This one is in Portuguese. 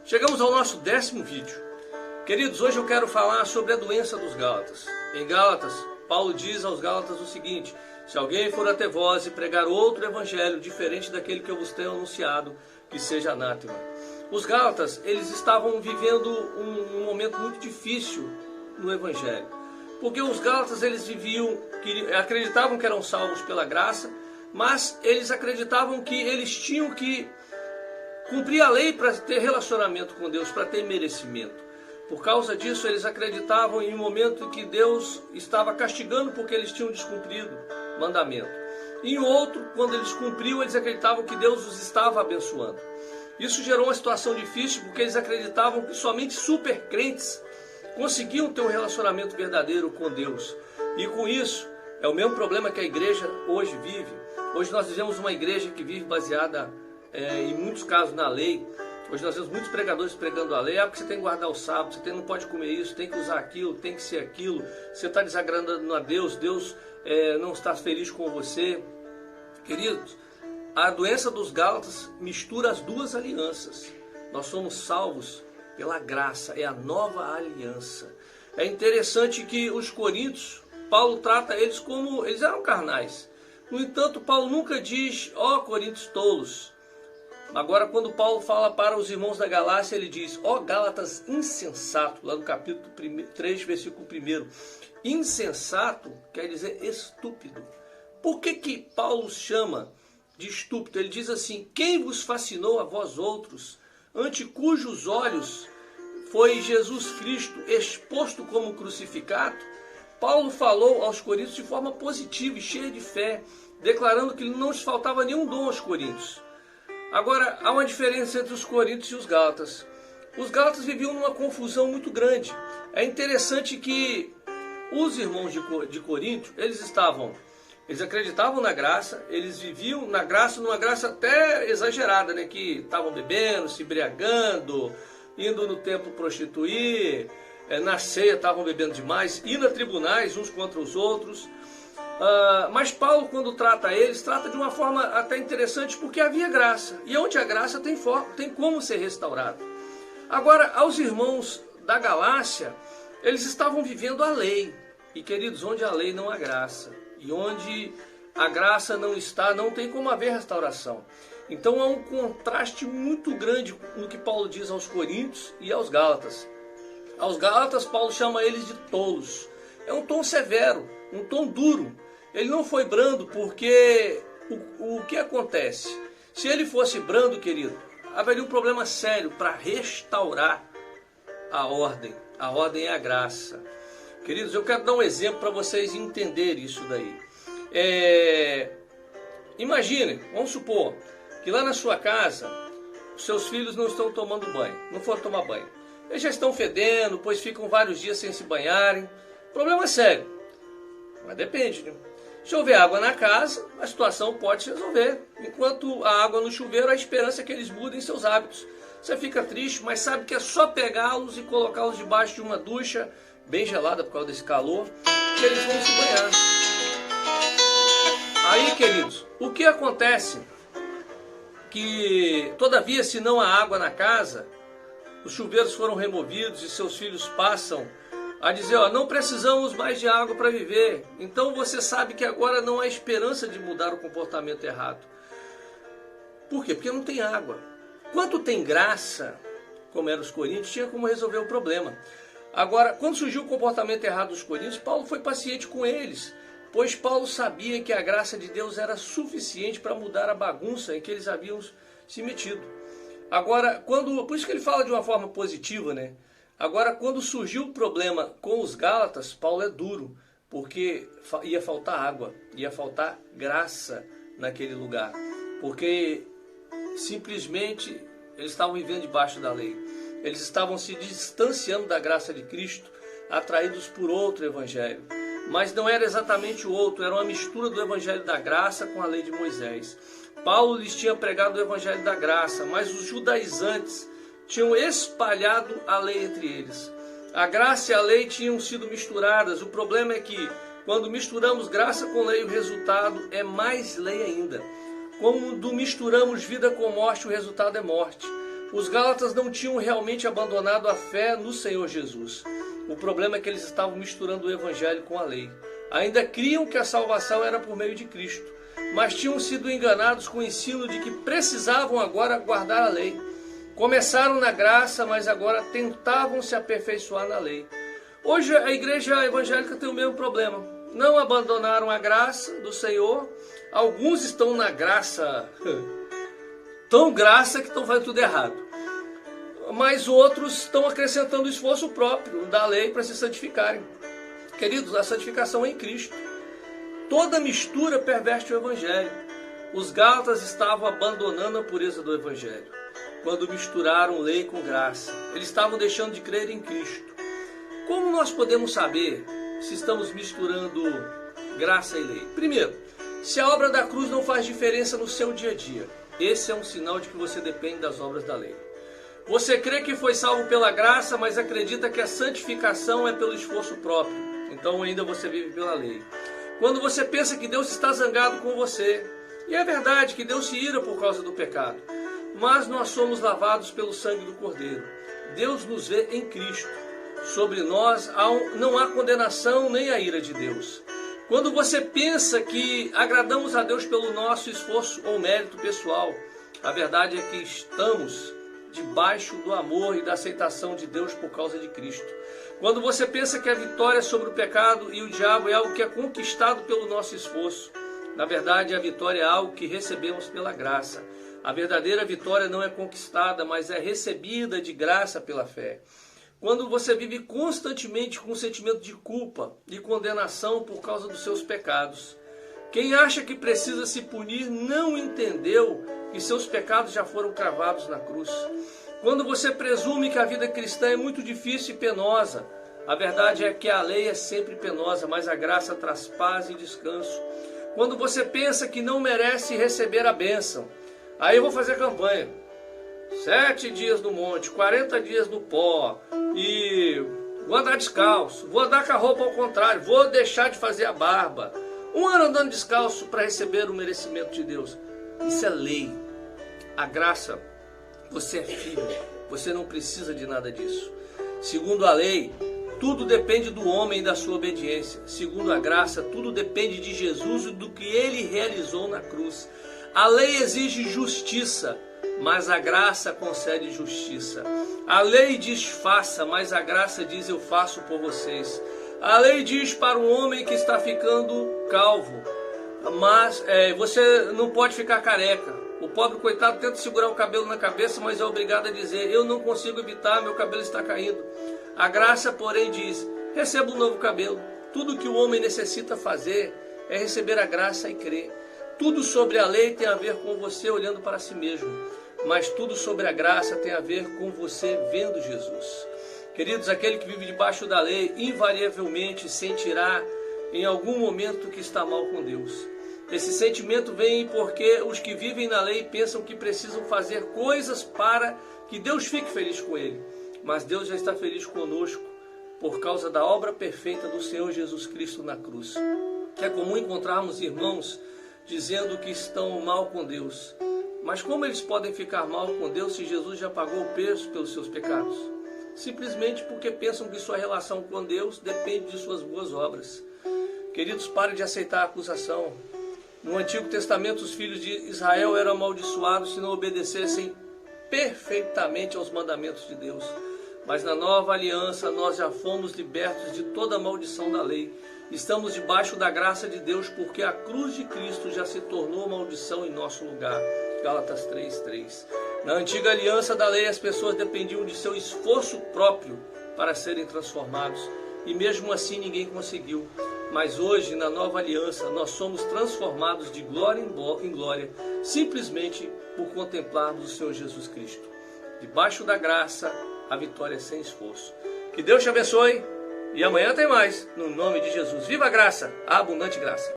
Chegamos ao nosso 10º vídeo. Queridos, hoje eu quero falar sobre a doença dos Gálatas. Em Gálatas, Paulo diz aos Gálatas o seguinte: se alguém for até vós e pregar outro evangelho diferente daquele que eu vos tenho anunciado, que seja anátema. Os Gálatas, eles estavam vivendo um momento muito difícil no evangelho. Porque os Gálatas, eles acreditavam que eram salvos pela graça, mas eles acreditavam que eles tinham que cumprir a lei para ter relacionamento com Deus, para ter merecimento. Por causa disso, eles acreditavam em um momento em que Deus estava castigando porque eles tinham descumprido o mandamento. E em outro, quando eles cumpriam, eles acreditavam que Deus os estava abençoando. Isso gerou uma situação difícil porque eles acreditavam que somente super crentes conseguiam ter um relacionamento verdadeiro com Deus. E com isso, é o mesmo problema que a igreja hoje vive. Hoje nós vivemos uma igreja que vive baseada em muitos casos na lei. Hoje nós vemos muitos pregadores pregando a lei. Porque você tem que guardar o sábado, você não pode comer isso, tem que usar aquilo, tem que ser aquilo. Você está desagradando a Deus, Deus não está feliz com você. Queridos, a doença dos Gálatas mistura as duas alianças. Nós somos salvos pela graça, é a nova aliança. É interessante que os coríntios, Paulo trata eles como eles eram carnais. No entanto, Paulo nunca diz, ó coríntios tolos. Agora, quando Paulo fala para os irmãos da Galácia, ele diz, ó Gálatas insensato, lá no capítulo 3, versículo 1. Insensato quer dizer estúpido. Por que Paulo chama de estúpido? Ele diz assim, quem vos fascinou a vós outros, ante cujos olhos foi Jesus Cristo exposto como crucificado? Paulo falou aos coríntios de forma positiva e cheia de fé, declarando que não lhes faltava nenhum dom aos coríntios. Agora, há uma diferença entre os coríntios e os gálatas. Os gálatas viviam numa confusão muito grande. É interessante que os irmãos de Corinto, eles acreditavam na graça, eles viviam na graça, numa graça até exagerada, né? Que estavam bebendo, se embriagando, indo no templo prostituir, na ceia estavam bebendo demais, indo a tribunais uns contra os outros. Mas Paulo, quando trata eles, trata de uma forma até interessante, porque havia graça. E onde a graça tem como ser restaurado. Agora, aos irmãos da Galácia, eles estavam vivendo a lei. E queridos, onde a lei não há graça. E onde a graça não está, não tem como haver restauração. Então há um contraste muito grande no que Paulo diz aos coríntios e aos gálatas. Aos gálatas, Paulo chama eles de tolos. É um tom severo, um tom duro. Ele não foi brando porque o que acontece? Se ele fosse brando, querido, haveria um problema sério para restaurar a ordem. A ordem é a graça. Queridos, eu quero dar um exemplo para vocês entenderem isso daí. Imagine, vamos supor, que lá na sua casa, os seus filhos não estão tomando banho, não foram tomar banho. Eles já estão fedendo, pois ficam vários dias sem se banharem. O problema é sério, mas depende, né? Se houver água na casa, a situação pode se resolver. Enquanto a água no chuveiro, a esperança é que eles mudem seus hábitos. Você fica triste, mas sabe que é só pegá-los e colocá-los debaixo de uma ducha bem gelada por causa desse calor, que eles vão se banhar. Aí, queridos, o que acontece? Que, todavia, se não há água na casa, os chuveiros foram removidos e seus filhos passam a dizer, ó, não precisamos mais de água para viver. Então você sabe que agora não há esperança de mudar o comportamento errado. Por quê? Porque não tem água. Quando tem graça, como eram os coríntios, tinha como resolver o problema. Agora, quando surgiu o comportamento errado dos coríntios, Paulo foi paciente com eles, pois Paulo sabia que a graça de Deus era suficiente para mudar a bagunça em que eles haviam se metido. Agora, por isso que ele fala de uma forma positiva, né? Agora, quando surgiu o problema com os Gálatas, Paulo é duro, porque ia faltar água, ia faltar graça naquele lugar, porque simplesmente eles estavam vivendo debaixo da lei. Eles estavam se distanciando da graça de Cristo, atraídos por outro evangelho. Mas não era exatamente o outro, era uma mistura do evangelho da graça com a lei de Moisés. Paulo lhes tinha pregado o evangelho da graça, mas os judaizantes tinham espalhado a lei entre eles. A graça e a lei tinham sido misturadas. O problema é que, quando misturamos graça com lei, o resultado é mais lei ainda. Quando misturamos vida com morte, o resultado é morte. Os gálatas não tinham realmente abandonado a fé no Senhor Jesus. O problema é que eles estavam misturando o evangelho com a lei. Ainda criam que a salvação era por meio de Cristo, mas tinham sido enganados com o ensino de que precisavam agora guardar a lei. Começaram na graça, mas agora tentavam se aperfeiçoar na lei. Hoje a igreja evangélica tem o mesmo problema. Não abandonaram a graça do Senhor. Alguns estão na graça, tão graça que estão fazendo tudo errado. Mas outros estão acrescentando o esforço próprio da lei para se santificarem. Queridos, a santificação é em Cristo. Toda mistura perverte o evangelho. Os gálatas estavam abandonando a pureza do evangelho quando misturaram lei com graça. Eles estavam deixando de crer em Cristo. Como nós podemos saber se estamos misturando graça e lei? Primeiro, se a obra da cruz não faz diferença no seu dia a dia, esse é um sinal de que você depende das obras da lei. Você crê que foi salvo pela graça, mas acredita que a santificação é pelo esforço próprio. Então ainda você vive pela lei. Quando você pensa que Deus está zangado com você, e é verdade que Deus se ira por causa do pecado, mas nós somos lavados pelo sangue do Cordeiro. Deus nos vê em Cristo. Sobre nós não há condenação nem a ira de Deus. Quando você pensa que agradamos a Deus pelo nosso esforço ou mérito pessoal, a verdade é que estamos debaixo do amor e da aceitação de Deus por causa de Cristo. Quando você pensa que a vitória sobre o pecado e o diabo é algo que é conquistado pelo nosso esforço, na verdade a vitória é algo que recebemos pela graça. A verdadeira vitória não é conquistada, mas é recebida de graça pela fé. Quando você vive constantemente com um sentimento de culpa e condenação por causa dos seus pecados, quem acha que precisa se punir não entendeu que seus pecados já foram cravados na cruz. Quando você presume que a vida cristã é muito difícil e penosa, a verdade é que a lei é sempre penosa, mas a graça traz paz e descanso. Quando você pensa que não merece receber a bênção, aí eu vou fazer campanha. 7 dias no monte, 40 dias no pó, e vou andar descalço, vou andar com a roupa ao contrário, vou deixar de fazer a barba. 1 ano andando descalço para receber o merecimento de Deus. Isso é lei. A graça, você é filho, você não precisa de nada disso. Segundo a lei, tudo depende do homem e da sua obediência. Segundo a graça, tudo depende de Jesus e do que ele realizou na cruz. A lei exige justiça, mas a graça concede justiça. A lei diz faça, mas a graça diz eu faço por vocês. A lei diz para um homem que está ficando calvo, mas você não pode ficar careca. O pobre coitado tenta segurar o cabelo na cabeça, mas é obrigado a dizer, eu não consigo evitar, meu cabelo está caindo. A graça, porém, diz, receba um novo cabelo. Tudo que o homem necessita fazer é receber a graça e crer. Tudo sobre a lei tem a ver com você olhando para si mesmo, mas tudo sobre a graça tem a ver com você vendo Jesus. Queridos, aquele que vive debaixo da lei invariavelmente sentirá em algum momento que está mal com Deus. Esse sentimento vem porque os que vivem na lei pensam que precisam fazer coisas para que Deus fique feliz com ele. Mas Deus já está feliz conosco por causa da obra perfeita do Senhor Jesus Cristo na cruz. É comum encontrarmos irmãos dizendo que estão mal com Deus. Mas como eles podem ficar mal com Deus se Jesus já pagou o preço pelos seus pecados? Simplesmente porque pensam que sua relação com Deus depende de suas boas obras. Queridos, pare de aceitar a acusação. No Antigo Testamento, os filhos de Israel eram amaldiçoados se não obedecessem perfeitamente aos mandamentos de Deus. Mas na nova aliança, nós já fomos libertos de toda a maldição da lei. Estamos debaixo da graça de Deus porque a cruz de Cristo já se tornou maldição em nosso lugar. Gálatas 3:3. Na antiga aliança da lei, as pessoas dependiam de seu esforço próprio para serem transformados. E mesmo assim ninguém conseguiu. Mas hoje, na nova aliança, nós somos transformados de glória em glória, simplesmente por contemplarmos o Senhor Jesus Cristo. Debaixo da graça, a vitória é sem esforço. Que Deus te abençoe e amanhã tem mais, no nome de Jesus. Viva a graça, a abundante graça.